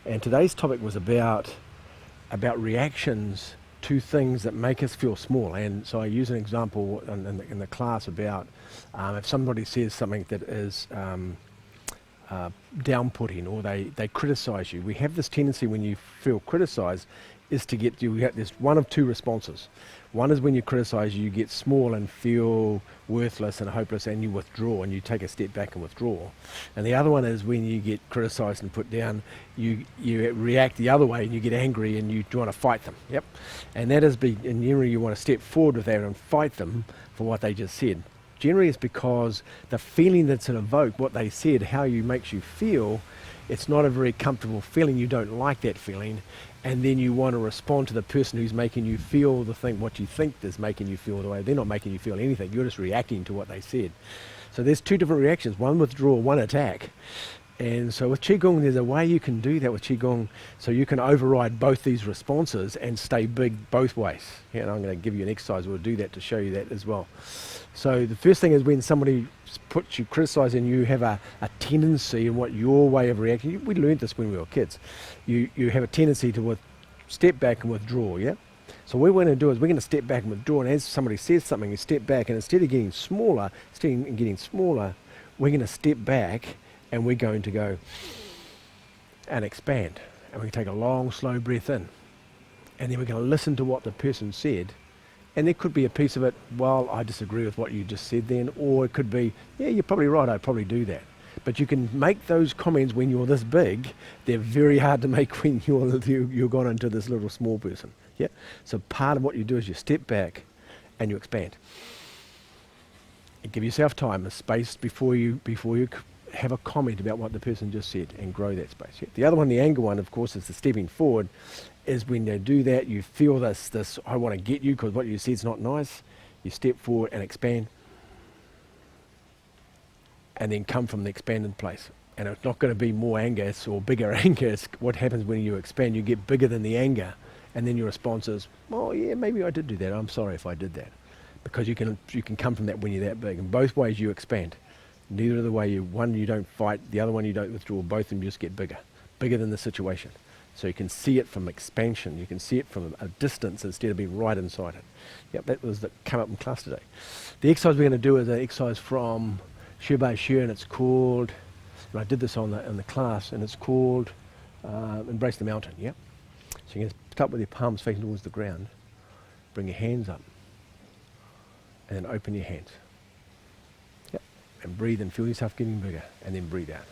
And today's topic was about reactions to things that make us feel small. And so I use an example in the class about if somebody says something that is down-putting, or they criticize you. We have this tendency when you feel criticized is to get there's one of two responses. One is when you criticize, you get small and feel worthless and hopeless, and you withdraw and you take a step back and withdraw. And the other one is when you get criticized and put down, you react the other way and you get angry and you want to fight them. Yep. And that is in generally you want to step forward with that and fight them for what they just said. Generally it's because the feeling that's evoked, what they said, how you makes you feel, it's not a very comfortable feeling. You don't like that feeling, and then you want to respond to the person who's making you feel the thing, what you think is making you feel the way. They're not making you feel anything. You're just reacting to what they said. So there's two different reactions, one withdrawal, one attack. And so with Qigong, there's a way you can do that with Qigong, so you can override both these responses and stay big both ways. Yeah, and I'm going to give you an exercise we'll do that to show you that as well. So the first thing is when somebody puts you, criticizing, you have a tendency in what your way of reacting. We learned this when we were kids. You have a tendency to step back and withdraw, yeah? So what we're going to do is we're going to step back and withdraw, and as somebody says something, you step back, and instead of getting smaller, we're going to step back and we're going to go and expand. And we can take a long, slow breath in. And then we're going to listen to what the person said. And there could be a piece of it, well, I disagree with what you just said then. Or it could be, yeah, you're probably right, I'd probably do that. But you can make those comments when you're this big. They're very hard to make when you've gone into this little small person. Yeah. So part of what you do is you step back and you expand. And give yourself time, a space before you have a comment about what the person just said, and grow that space. Yeah. The other one, the anger one, of course, is the stepping forward. Is when they do that, you feel this I want to get you because what you said is not nice. You step forward and expand, and then come from the expanded place. And it's not going to be more anger or bigger anger. It's what happens when you expand. You get bigger than the anger, and then your response is, oh yeah, maybe I did do that. I'm sorry if I did that, because you can come from that when you're that big. And both ways you expand. Neither of the way one you don't fight, the other one you don't withdraw. Both of them just get bigger than the situation. So you can see it from expansion. You can see it from a distance instead of being right inside it. Yep, that was that came up in class today. The exercise we're going to do is an exercise from Shi Bai Shi, and it's called, and I did this in the class, and it's called Embrace the Mountain. Yep. So you're going to start with your palms facing towards the ground. Bring your hands up, and then open your hands. Yep. And breathe and feel yourself getting bigger, and then breathe out.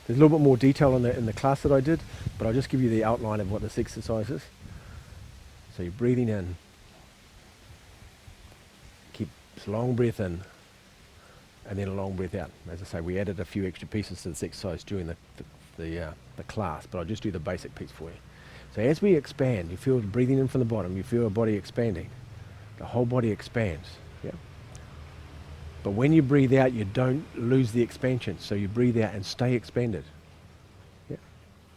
There's a little bit more detail in the class that I did, but I'll just give you the outline of what this exercise is. So you're breathing in. Keep a long breath in, and then a long breath out. As I say, we added a few extra pieces to this exercise during the class, but I'll just do the basic piece for you. So as we expand, you feel breathing in from the bottom, you feel your body expanding. The whole body expands. Yeah. But when you breathe out, you don't lose the expansion. So you breathe out and stay expanded. Yeah.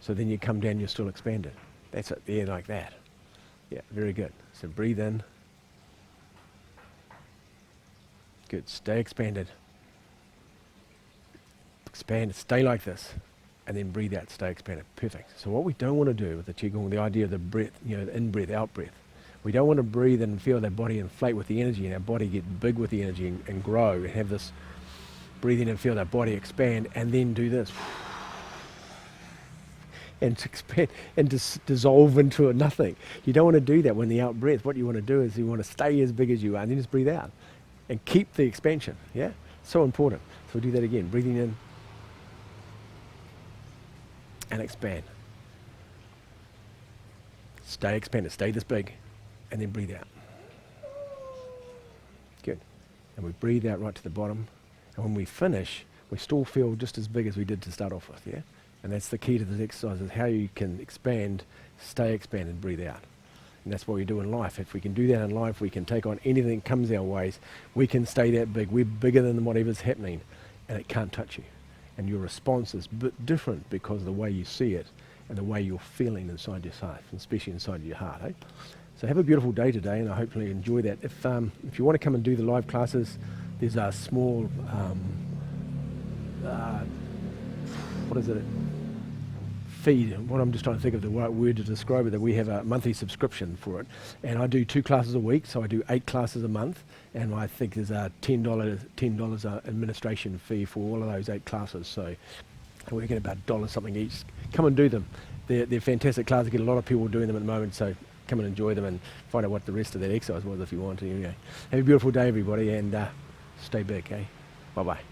So then you come down, you're still expanded. That's it there, like that. Yeah, very good. So breathe in. Good. Stay expanded. Expand. Stay like this. And then breathe out. Stay expanded. Perfect. So what we don't want to do with the Qigong, the idea of the breath, the in-breath, out-breath, we don't want to breathe and feel that body inflate with the energy and our body get big with the energy and grow and have this breathing and feel that body expand and then do this and to expand and dissolve into a nothing. You don't want to do that when the out breath. What you want to do is you want to stay as big as you are and then just breathe out and keep the expansion. Yeah, so important. So we'll do that again. Breathing in and expand. Stay expanded. Stay this big. And then breathe out. Good. And we breathe out right to the bottom. And when we finish, we still feel just as big as we did to start off with, yeah? And that's the key to this exercise, is how you can expand, stay expanded, breathe out. And that's what we do in life. If we can do that in life, we can take on anything that comes our ways. We can stay that big. We're bigger than whatever's happening, and it can't touch you. And your response is different because of the way you see it and the way you're feeling inside yourself, especially inside your heart, eh? So have a beautiful day today, and I hopefully enjoy that. If you want to come and do the live classes, there's a small, what is it? fee, what I'm just trying to think of the right word to describe it, that we have a monthly subscription for it. And I do 2 classes a week, so I do 8 classes a month. And I think there's a $10 administration fee for all of those 8 classes. So we get about $1 something each. Come and do them. They're fantastic classes. I get a lot of people doing them at the moment, so come and enjoy them and find out what the rest of that exercise was if you want to. Anyway, have a beautiful day, everybody, and stay big, eh? Bye-bye.